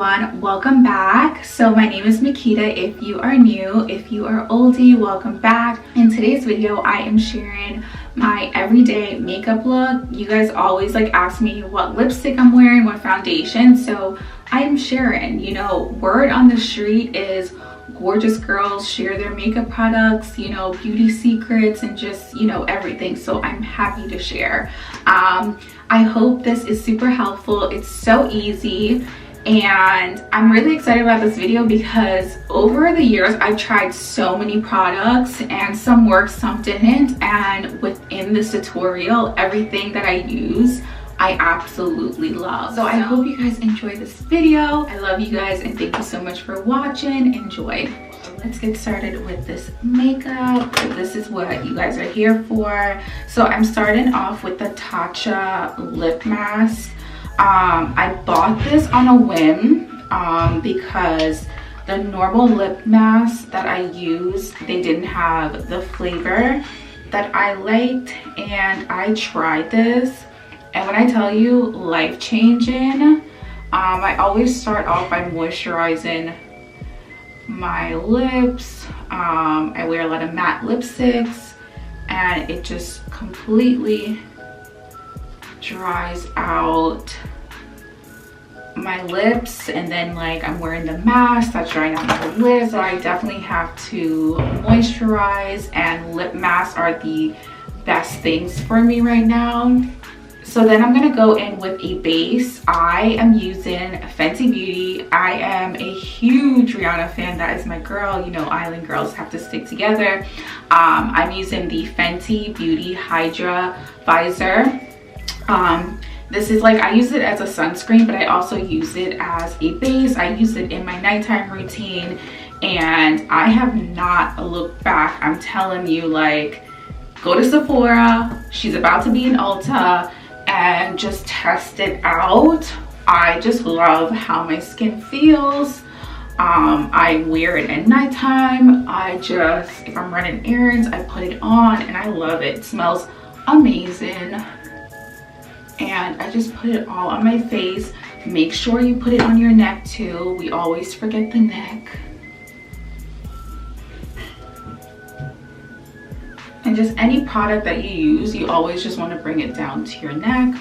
everyone, welcome back. So my name is Makita. If you are new, if you are oldie, welcome back. In today's video I am sharing my everyday makeup look. You guys always ask me what lipstick I'm wearing, what foundation, so I am sharing. You know, word on the street is gorgeous girls share their makeup products, you know, beauty secrets, and just, you know, everything. So I'm happy to share. I hope this is super helpful. It's so easy, and I'm really excited about this video because over the years I've tried so many products, and some worked, some didn't, and within this tutorial everything that I use I absolutely love. So I hope you guys enjoy this video. I love you guys and thank you so much for watching. Enjoy. Let's get started with this makeup. This is what you guys are here for. So I'm starting off with the Tatcha Lip Mask. I bought this on a whim because the normal lip mask that I use, they didn't have the flavor that I liked, and I tried this. And when I tell you life-changing, I always start off by moisturizing my lips. I wear a lot of matte lipsticks, and it just completely dries out my lips. And then I'm wearing the mask that's drying out my lips, so I definitely have to moisturize, and lip masks are the best things for me right now. So then I'm gonna go in with a base. I am using Fenty Beauty. I am a huge Rihanna fan. That is my girl. You know, island girls have to stick together. I'm using the Fenty Beauty Hydra Visor. This is I use it as a sunscreen, but I also use it as a base. I use it in my nighttime routine, and I have not looked back. I'm telling you, go to Sephora. She's about to be in Ulta, and just test it out. I just love how my skin feels. I wear it at nighttime. If I'm running errands, I put it on and I love it. It smells amazing. And I just put it all on my face. Make sure you put it on your neck too. We always forget the neck. And just any product that you use, you always just want to bring it down to your neck.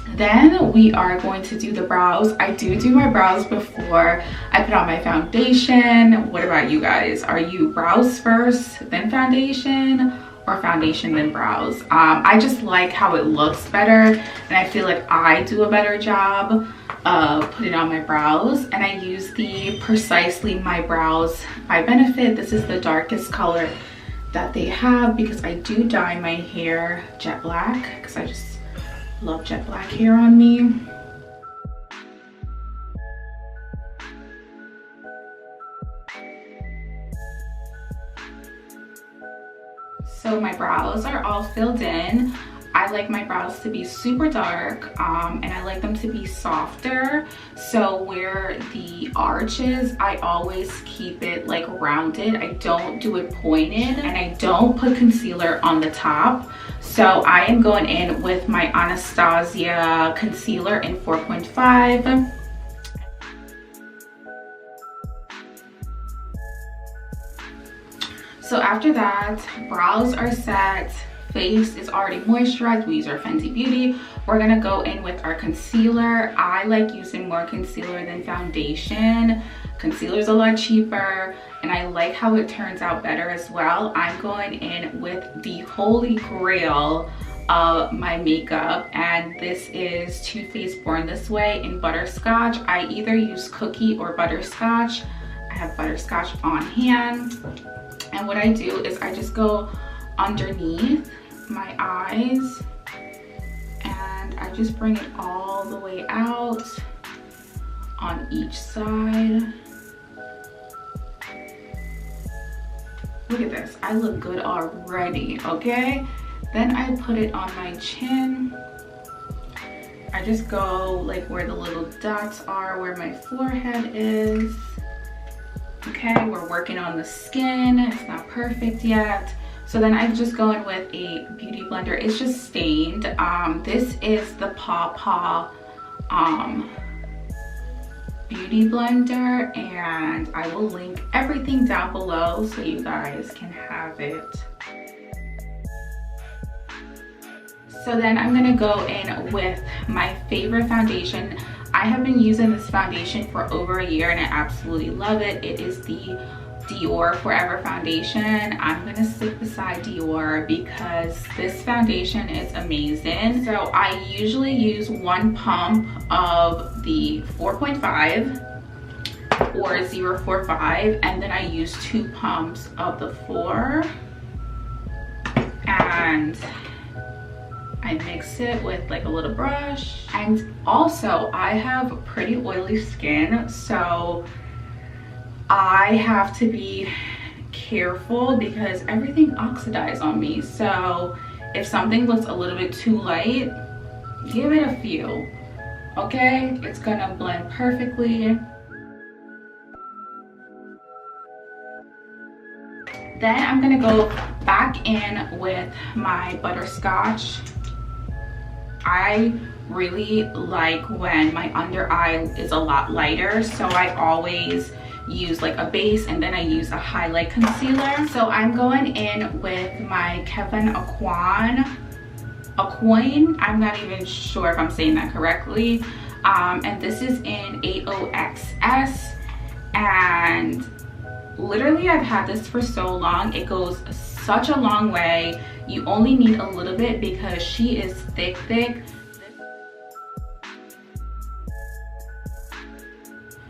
Then we are going to do the brows. I do my brows before I put on my foundation. What about you guys? Are you brows first, then foundation, or foundation then brows? I just like how it looks better, and I feel like I do a better job of putting on my brows. And I use the Precisely My Brows by Benefit. This is the darkest color that they have because I do dye my hair jet black because I just love jet black hair on me. So my brows are all filled in. I like my brows to be super dark, and I like them to be softer. So where the arch is, I always keep it rounded. I don't do it pointed, and I don't put concealer on the top. So I am going in with my Anastasia concealer in 4.5. So after that, brows are set, face is already moisturized. We use our Fenty Beauty. We're gonna go in with our concealer. I like using more concealer than foundation. Concealer's a lot cheaper, and I like how it turns out better as well. I'm going in with the holy grail of my makeup, and this is Too Faced Born This Way in Butterscotch. I either use cookie or butterscotch. I have butterscotch on hand, and what I do is I just go underneath my eyes, and I just bring it all the way out on each side. Look at this, I look good already, okay? Then I put it on my chin. I just go where the little dots are, where my forehead is. Okay, we're working on the skin. It's not perfect yet. So then I'm just going with a beauty blender. It's just stained. This is the Paw Paw beauty blender, and I will link everything down below so you guys can have it. So then I'm gonna go in with my favorite foundation. I have been using this foundation for over a year and I absolutely love it. It is the Dior Forever Foundation. I'm gonna stick beside Dior because this foundation is amazing. So I usually use 1 pump of the 4.5 or 0.45, and then I use 2 pumps of the 4, and I mix it with like a little brush. And also I have pretty oily skin, so I have to be careful because everything oxidizes on me. So if something looks a little bit too light, give it a few, okay? It's gonna blend perfectly. Then I'm gonna go back in with my Butterscotch. I really like when my under eye is a lot lighter, so I always use like a base and then I use a highlight concealer. So I'm going in with my Kevin Aucoin. I'm not even sure if I'm saying that correctly. And this is in 80XS, and literally I've had this for so long. It goes such a long way. You only need a little bit because she is thick.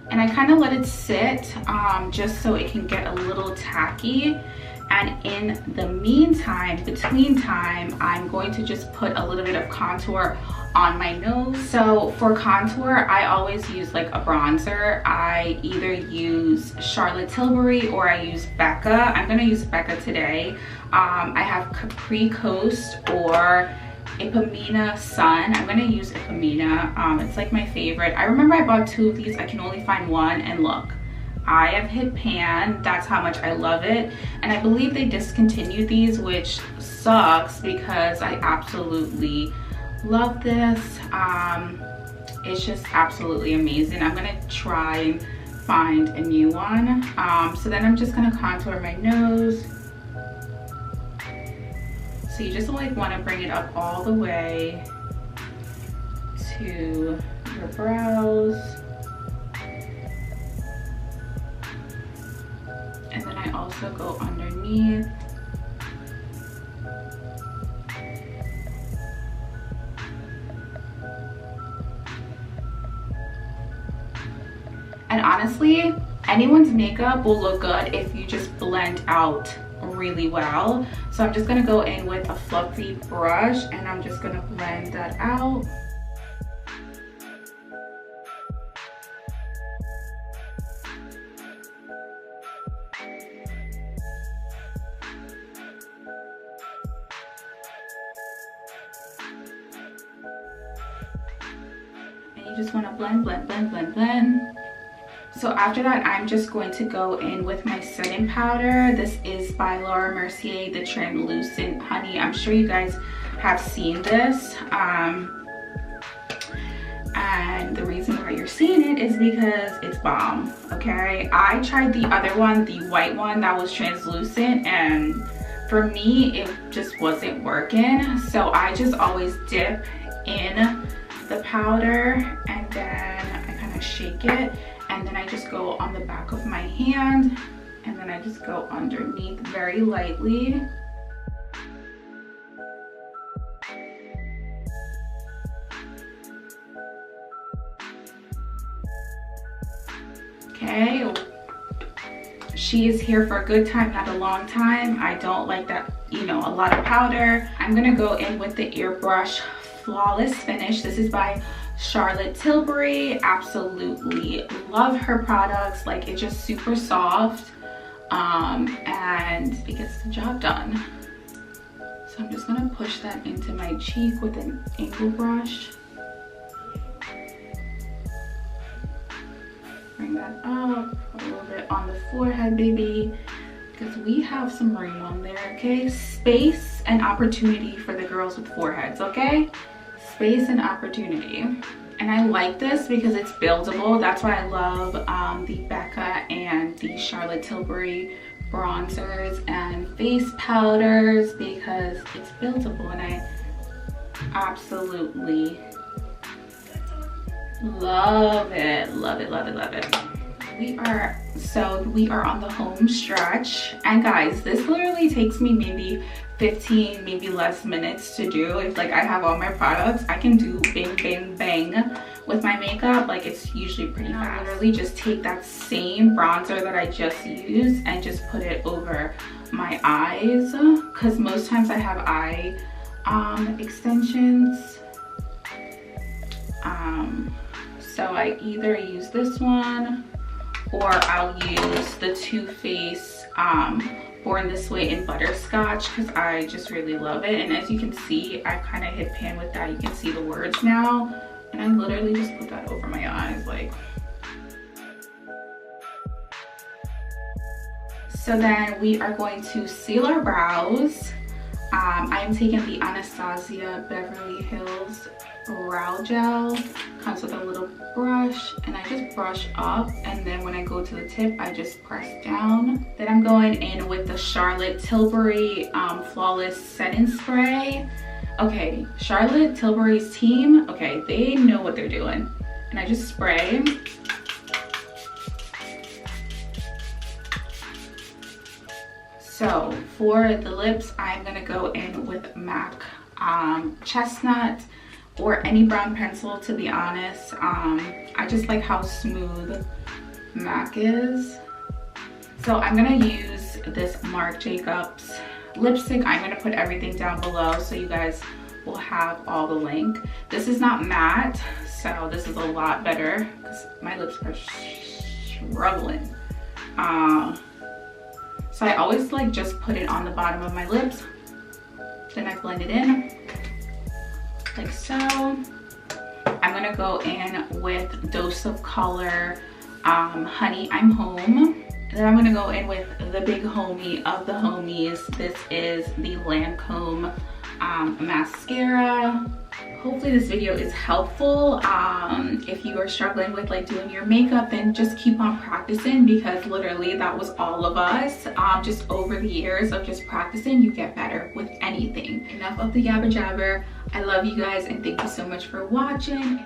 And I kind of let it sit just so it can get a little tacky. And in the meantime, between time, I'm going to just put a little bit of contour on my nose. So for contour, I always use like a bronzer. I either use Charlotte Tilbury or I use Becca. I'm gonna use Becca today. I have Capri Coast or Ipamina Sun. I'm gonna use Ipamina. It's like my favorite. I remember I bought 2 of these. I can only find 1, and look, I have hit pan. That's how much I love it. And I believe they discontinued these, which sucks because I absolutely love this. It's just absolutely amazing. I'm gonna try and find a new one. So then I'm just gonna contour my nose. So you just like want to bring it up all the way to your brows. And then I also go underneath. And honestly, anyone's makeup will look good if you just blend out really well. So I'm just gonna go in with a fluffy brush and I'm just gonna blend that out. And you just wanna blend. So after that, I'm just going to go in with my setting powder. This is by Laura Mercier, the Translucent Honey. I'm sure you guys have seen this. And the reason why you're seeing it is because it's bomb, okay? I tried the other one, the white one that was translucent, and for me, it just wasn't working. So I just always dip in the powder and then I kind of shake it. And then I just go on the back of my hand and then I just go underneath very lightly. Okay, she is here for a good time, not a long time. I don't like that, you know, a lot of powder. I'm gonna go in with the Airbrush Flawless Finish. This is by Charlotte Tilbury. Absolutely love her products. Like, it's just super soft and it gets the job done. So I'm just gonna push that into my cheek with an angle brush. Bring that up, put a little bit on the forehead, baby, because we have some room on there, okay? Space and opportunity for the girls with foreheads, okay? Space and opportunity. And I like this because it's buildable. That's why I love the Becca and the Charlotte Tilbury bronzers and face powders, because it's buildable, and I absolutely love it. Love it, love it, love it. We are on the home stretch, and guys, this literally takes me maybe 15, maybe less minutes to do. If like I have all my products, I can do bang bang bang with my makeup. Like, it's usually pretty fast. I literally just take that same bronzer that I just used and just put it over my eyes, because most times I have eye extensions. So I either use this one, or I'll use the Too Faced Born This Way in Butterscotch, because I just really love it. And as you can see, I kind of hit pan with that. You can see the words now, and I literally just put that over my eyes. Like, so then we are going to seal our brows. I am taking the Anastasia Beverly Hills brow gel. Comes with a little brush, and I just brush up, and then when I go to the tip, I just press down. Then I'm going in with the Charlotte Tilbury Flawless Setting Spray. Okay, Charlotte Tilbury's team, okay, they know what they're doing. And I just spray. So for the lips, I'm gonna go in with MAC Chestnut, or any brown pencil, to be honest. I just like how smooth MAC is. So I'm gonna use this Marc Jacobs lipstick. I'm gonna put everything down below so you guys will have all the link. This is not matte, so this is a lot better because my lips are struggling. So I always like just put it on the bottom of my lips, then I blend it in like so. I'm gonna go in with Dose of Color Honey I'm Home. Then I'm gonna go in with the big homie of the homies. This is the Lancome mascara. Hopefully this video is helpful. If you are struggling with like doing your makeup, then just keep on practicing, because literally that was all of us. Just over the years of just practicing, you get better with anything. Enough of the yabba jabber. I love you guys, and thank you so much for watching.